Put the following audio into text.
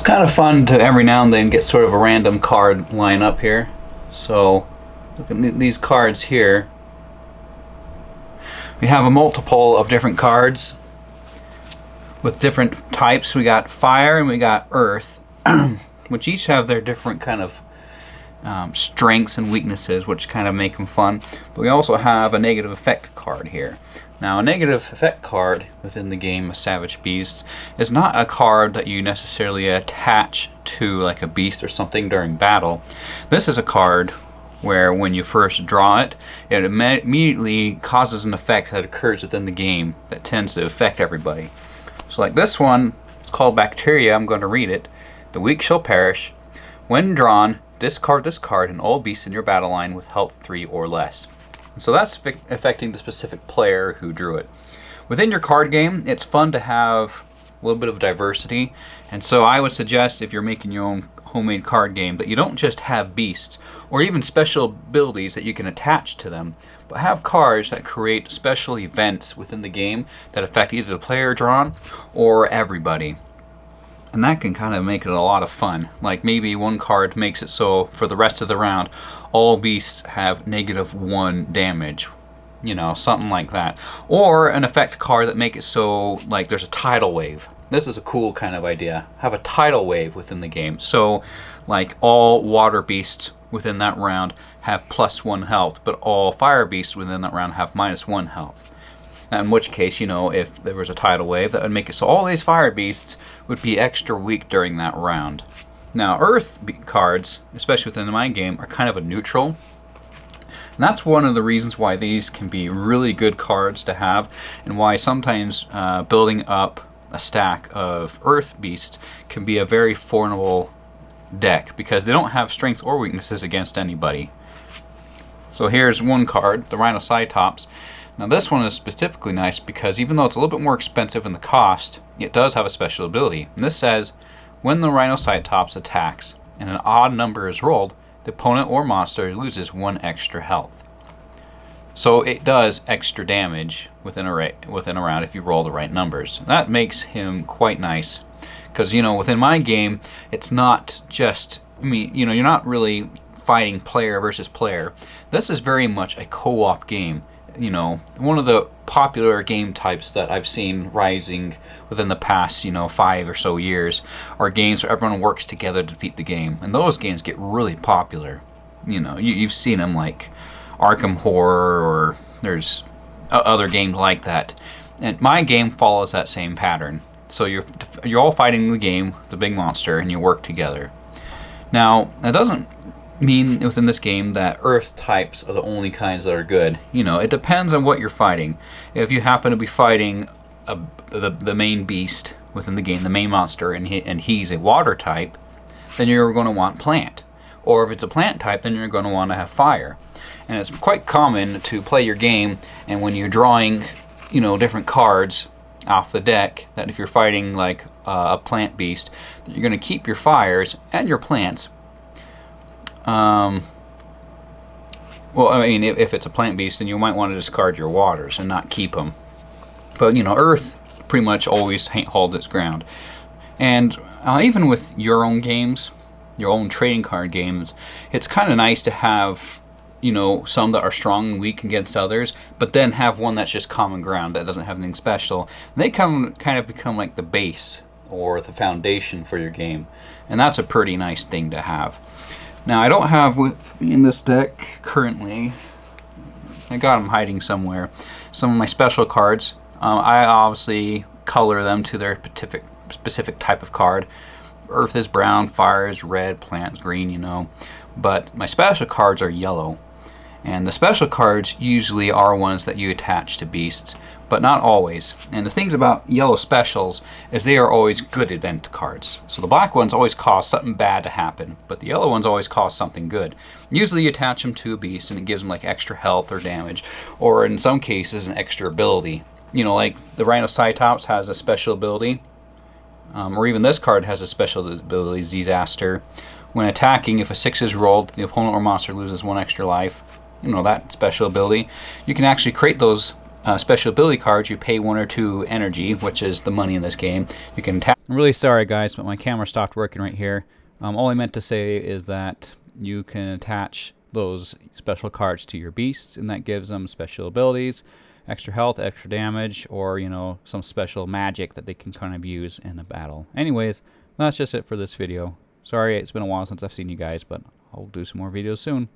kind of fun to every now and then get sort of a random card line up here. So look at these cards here. We have a multiple of different cards with different types. We got fire and we got earth, which each have their different kind of strengths and weaknesses, which kind of make them fun. But we also have a negative effect card here. Now, a negative effect card within the game of Savage Beasts is not a card that you necessarily attach to like a beast or something during battle. This is a card where when you first draw it, it immediately causes an effect that occurs within the game that tends to affect everybody. So like this one, it's called Bacteria. I'm going to read it. The weak shall perish. When drawn, discard this card and all beasts in your battle line with health 3 or less. So that's affecting the specific player who drew it. Within your card game, it's fun to have a little bit of diversity, and so I would suggest, if you're making your own homemade card game, that you don't just have beasts or even special abilities that you can attach to them, but have cards that create special events within the game that affect either the player drawn or everybody. And that can kind of make it a lot of fun. Like maybe one card makes it so for the rest of the round all beasts have -1 damage, you know, something like that. Or an effect card that make it so like there's a tidal wave. This is a cool kind of idea. Have a tidal wave within the game. So like all water beasts within that round have +1 health, but all fire beasts within that round have -1 health. In which case, you know, if there was a tidal wave, that would make it so all these fire beasts would be extra weak during that round. Now, earth cards, especially within my game, are kind of a neutral. And that's one of the reasons why these can be really good cards to have, and why sometimes building up a stack of earth beasts can be a very formidable deck, because they don't have strengths or weaknesses against anybody. So here's one card, the Rhinocytops. Now this one is specifically nice because even though it's a little bit more expensive in the cost, it does have a special ability. And this says, when the Rhinocytops attacks and an odd number is rolled, the opponent or monster loses 1 extra health. So it does extra damage within a round if you roll the right numbers. That makes him quite nice, because you know, within my game, it's not just, I mean, you know, you're not really fighting player versus player. This is very much a co-op game. You know, one of the popular game types that I've seen rising within the past, you know, 5 or so years are games where everyone works together to defeat the game, and those games get really popular. You know, you've seen them like Arkham Horror, or there's other games like that. And my game follows that same pattern. So you're all fighting the game, the big monster, and you work together. Now, that doesn't mean within this game that earth types are the only kinds that are good. You know, it depends on what you're fighting. If you happen to be fighting the main beast within the game, the main monster, and he's a water type, then you're going to want plant. Or if it's a plant type, then you're going to want to have fire. And it's quite common to play your game, and when you're drawing, you know, different cards off the deck, that if you're fighting like a plant beast, you're going to keep your fires and your plants. Well, I mean, if it's a plant beast, then you might want to discard your waters and not keep them. But, you know, earth pretty much always holds its ground. And even with your own games, your own trading card games, it's kind of nice to have, you know, some that are strong and weak against others, but then have one that's just common ground that doesn't have anything special. And they kind of become like the base or the foundation for your game. And that's a pretty nice thing to have. Now, I don't have with me in this deck currently, I got them hiding somewhere, some of my special cards. I obviously color them to their specific type of card. Earth is brown, fire is red, plant is green, you know. But my special cards are yellow. And the special cards usually are ones that you attach to beasts, but not always. And the things about yellow specials is they are always good event cards. So the black ones always cause something bad to happen, but the yellow ones always cause something good. Usually you attach them to a beast and it gives them like extra health or damage, or in some cases an extra ability. You know, like the Rhinocytops has a special ability, or even this card has a special ability, Disaster. When attacking, if a 6 is rolled, the opponent or monster loses 1 extra life. You know, that special ability. You can actually create those special ability cards, you pay 1 or 2 energy, which is the money in this game. You can tap. I'm really sorry, guys, but my camera stopped working right here. All I meant to say is that you can attach those special cards to your beasts, and that gives them special abilities, extra health, extra damage, or, you know, some special magic that they can kind of use in a battle. Anyways, that's just it for this video. Sorry, it's been a while since I've seen you guys, but I'll do some more videos soon.